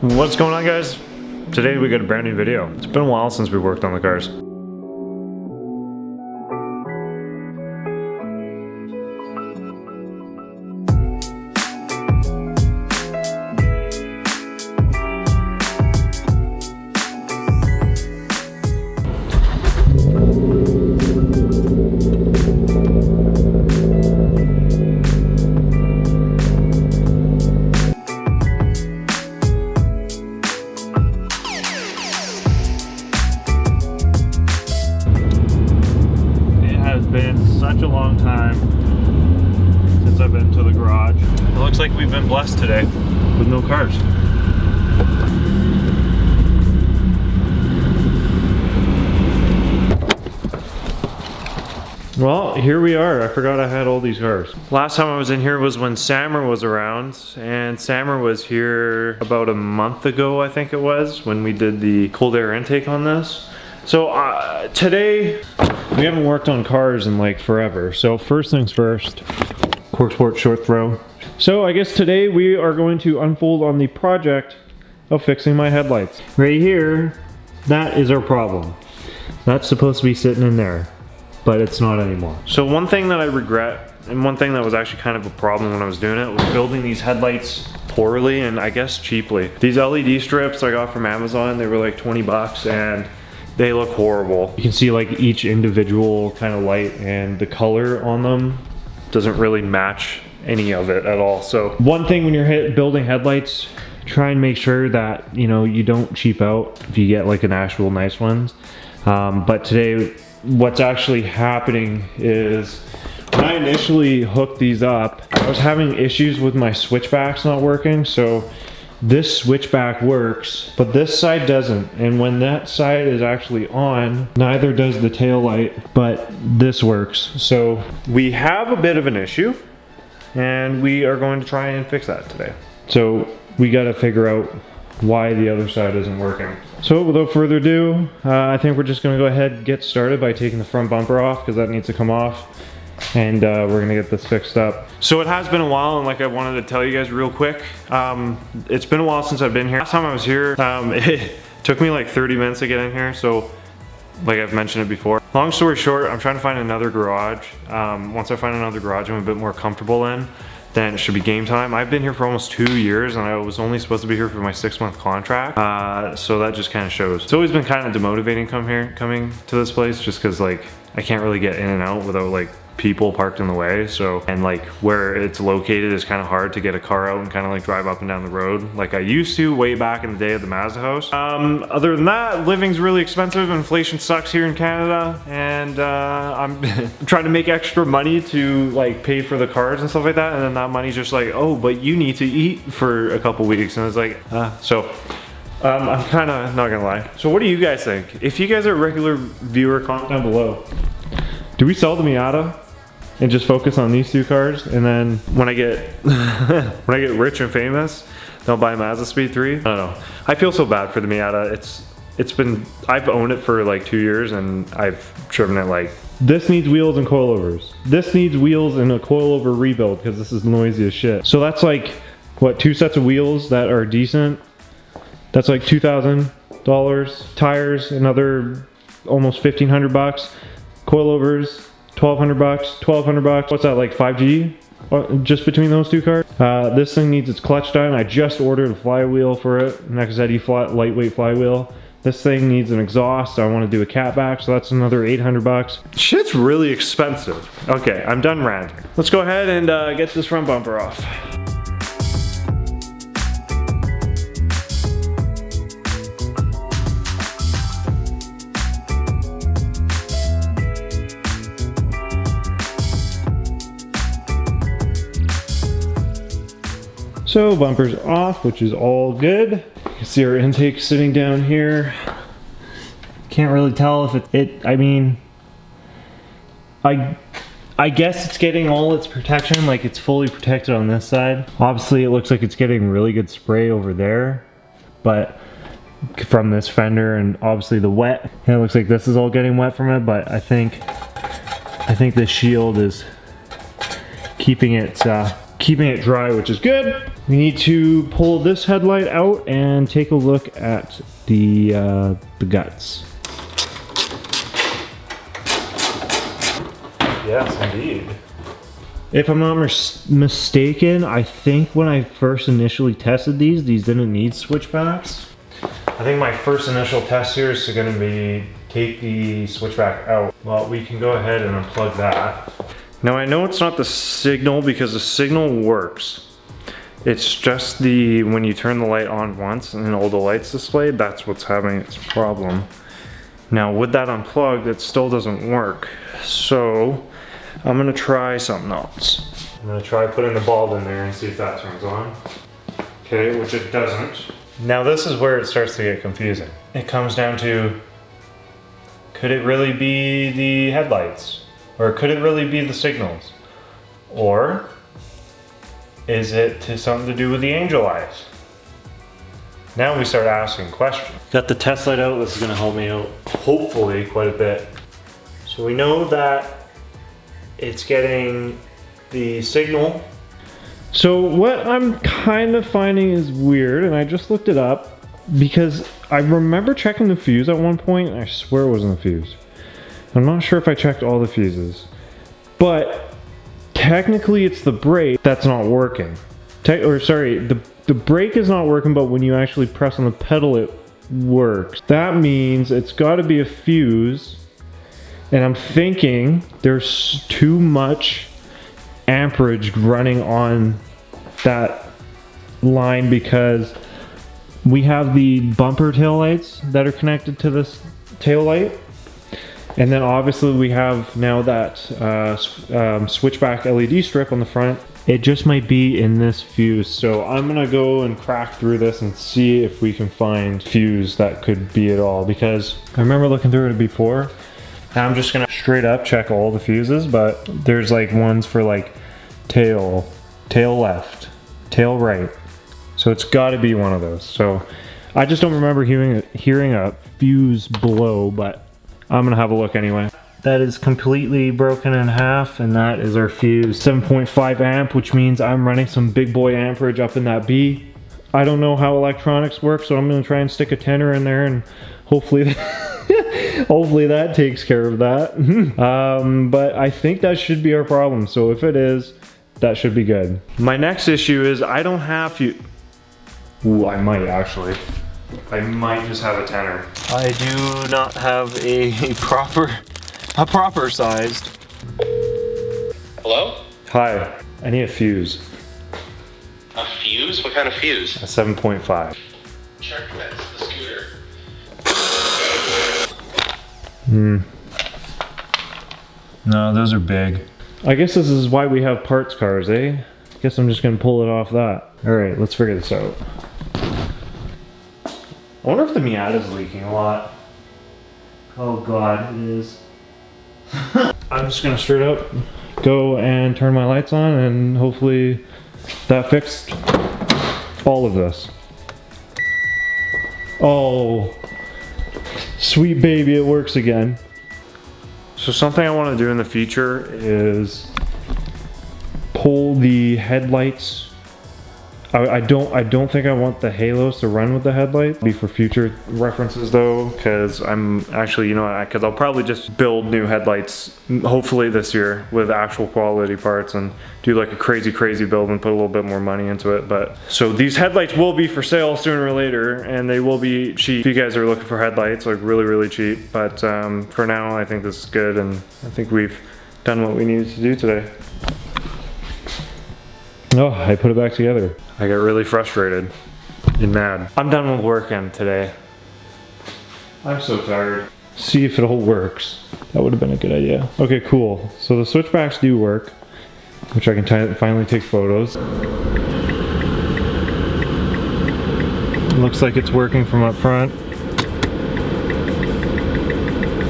What's going on, guys? Today we got a brand new video. It's been a while since we worked on the cars. Such a long time since I've been to the garage. It looks like we've been blessed today with no cars. Well, here we are. I forgot I had all these cars. Last time I was in here was when Sammer was around, and Sammer was here about a month ago, I think it was, when we did the cold air intake on this. So today, we haven't worked on cars in like forever. So first things first, Corksport short throw. So I guess today we are going to unfold on the project of fixing my headlights. Right here, that is our problem. That's supposed to be sitting in there, but it's not anymore. So one thing that I regret, and one thing that was actually kind of a problem when I was doing it, was building these headlights poorly and I guess cheaply. These LED strips I got from Amazon, they were like 20 bucks and they look horrible. You can see like each individual kind of light, and the color on them doesn't really match any of it at all. So one thing when you're building headlights, try and make sure that, you know, you don't cheap out if you get like an actual nice ones. But today, what's actually happening is when I initially hooked these up, I was having issues with my switchbacks not working. So this switchback works, but this side doesn't. And when that side is actually on, neither does the tail light, but this works. So we have a bit of an issue, and we are going to try and fix that today. So we got to figure out why the other side isn't working. So without further ado, I think we're just going to go ahead and get started by taking the front bumper off, because that needs to come off. And we're gonna get this fixed up. So it has been a while, and like I wanted to tell you guys real quick, it's been a while since I've been here. Last time I was here, it took me like 30 minutes to get in here, so like I've mentioned it before. Long story short, I'm trying to find another garage. Once I find another garage I'm a bit more comfortable in, then it should be game time. I've been here for almost 2 years, and I was only supposed to be here for my 6-month contract. So that just kind of shows. It's always been kind of demotivating coming to this place, just because like I can't really get in and out without like people parked in the way. So, and like where it's located is kind of hard to get a car out and kind of like drive up and down the road like I used to way back in the day at the Mazda house. Other than that, living's really expensive. Inflation sucks here in Canada, and I'm trying to make extra money to like pay for the cars and stuff like that, and then that money's just like, oh, but you need to eat for a couple weeks, and it's like I'm kind of not gonna lie. So what do you guys think? If you guys are a regular viewer, comment down below. Do we sell the Miata and just focus on these two cars, and then when I get when I get rich and famous, they'll buy a Mazda Speed 3? I don't know. I feel so bad for the Miata. I've owned it for like 2 years, and I've driven it like, this needs wheels and coilovers. This needs wheels and a coilover rebuild, because this is noisy as shit. So that's like, what, 2 sets of wheels that are decent? That's like $2,000. Tires, another almost 1,500 bucks. Coilovers, 1,200 bucks, 1,200 bucks. What's that, like 5G? Just between those two cars. This thing needs its clutch done. I just ordered a flywheel for it, an XZE lightweight flywheel. This thing needs an exhaust. I want to do a catback, so that's another 800 bucks. Shit's really expensive. Okay, I'm done ranting. Let's go ahead and get this front bumper off. So bumper's off, which is all good. You can see our intake sitting down here. Can't really tell if I mean, I guess it's getting all its protection, like it's fully protected on this side. Obviously it looks like it's getting really good spray over there, but from this fender, and obviously the wet, and it looks like this is all getting wet from it, but I think the shield is keeping it dry, which is good. We need to pull this headlight out and take a look at the guts. Yes, indeed. If I'm not mistaken, I think when I first initially tested these didn't need switchbacks. I think my first initial test here is going to be take the switchback out. Well, we can go ahead and unplug that. Now I know it's not the signal because the signal works. It's just when you turn the light on once and all the lights displayed, that's what's having its problem. Now with that unplugged, it still doesn't work. So I'm gonna try something else. I'm gonna try putting the bulb in there and see if that turns on. Okay, which it doesn't. Now this is where it starts to get confusing. It comes down to, could it really be the headlights? Or could it really be the signals? Or is it something to do with the angel eyes? Now we start asking questions. Got the test light out. This is gonna help me out, hopefully, quite a bit. So we know that it's getting the signal. So what I'm kind of finding is weird, and I just looked it up because I remember checking the fuse at one point, and I swear it wasn't the fuse. I'm not sure if I checked all the fuses, but technically it's the brake that's not working. The brake is not working, but when you actually press on the pedal, it works. That means it's got to be a fuse, and I'm thinking there's too much amperage running on that line because we have the bumper tail lights that are connected to this tail light. And then obviously we have now that switchback LED strip on the front. It just might be in this fuse. So I'm gonna go and crack through this and see if we can find fuse that could be it all, because I remember looking through it before. Now I'm just gonna straight up check all the fuses, but there's like ones for like tail left, tail right. So it's gotta be one of those. So I just don't remember hearing a fuse blow, but I'm gonna have a look anyway. That is completely broken in half, and that is our fuse. 7.5 amp, which means I'm running some big boy amperage up in that B. I don't know how electronics work, so I'm gonna try and stick a tenner in there, and hopefully hopefully that takes care of that. But I think that should be our problem, so if it is, that should be good. My next issue is I don't have fuse. Ooh, I might actually. I might just have a tenner. I do not have a proper sized. Hello? Hi, I need a fuse. A fuse? What kind of fuse? A 7.5. Check that's the scooter. No, those are big. I guess this is why we have parts cars, eh? Guess I'm just gonna pull it off that. All right, let's figure this out. I wonder if the Miata's leaking a lot. Oh God, it is. I'm just gonna straight up go and turn my lights on, and hopefully that fixed all of this. Oh, sweet baby, it works again. So something I want to do in the future is pull the headlights. I don't think I want the halos to run with the headlight. Be for future references though, because I'm actually, you know, because I'll probably just build new headlights hopefully this year with actual quality parts and do like a crazy build and put a little bit more money into it. But so these headlights will be for sale sooner or later, and they will be cheap. If you guys are looking for headlights, like really cheap. But for now, I think this is good, and I think we've done what we needed to do today. Oh, I put it back together. I got really frustrated and mad. I'm done with working today. I'm so tired. See if it all works. That would have been a good idea. Okay, cool. So the switchbacks do work, which I can finally take photos. Looks like it's working from up front.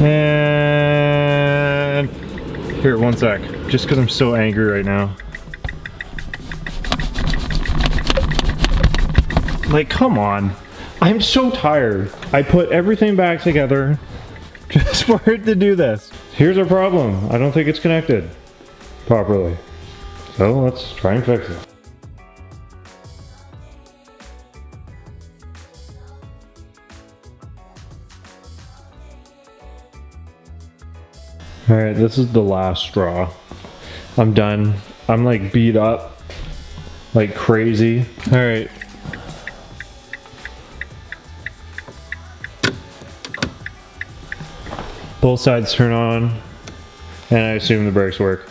And here, one sec. Just because I'm so angry right now. Like, come on. I'm so tired. I put everything back together just for it to do this. Here's our problem. I don't think it's connected properly. So let's try and fix it. All right, this is the last straw. I'm done. I'm like beat up like crazy. All right. Both sides turn on, and I assume the brakes work.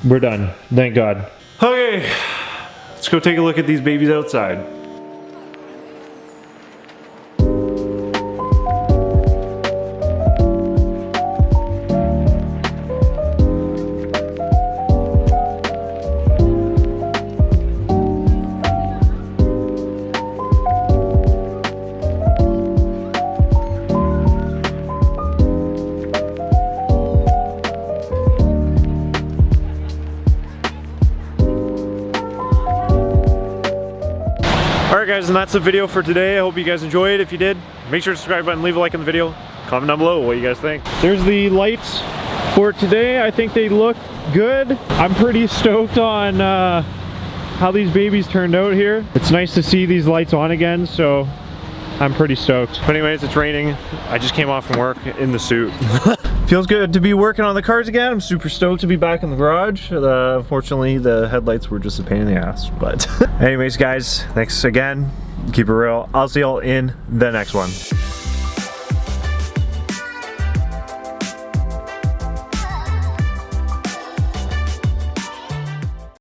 We're done, thank God. Okay, let's go take a look at these babies outside. Alright guys, and that's the video for today. I hope you guys enjoyed. If you did, make sure to subscribe button, leave a like on the video, comment down below what you guys think. There's the lights for today. I think they look good. I'm pretty stoked on how these babies turned out here. It's nice to see these lights on again, so I'm pretty stoked. But anyways, it's raining. I just came off from work in the suit. Feels good to be working on the cars again. I'm super stoked to be back in the garage. Unfortunately, the headlights were just a pain in the ass. But anyways, guys, thanks again. Keep it real. I'll see y'all in the next one.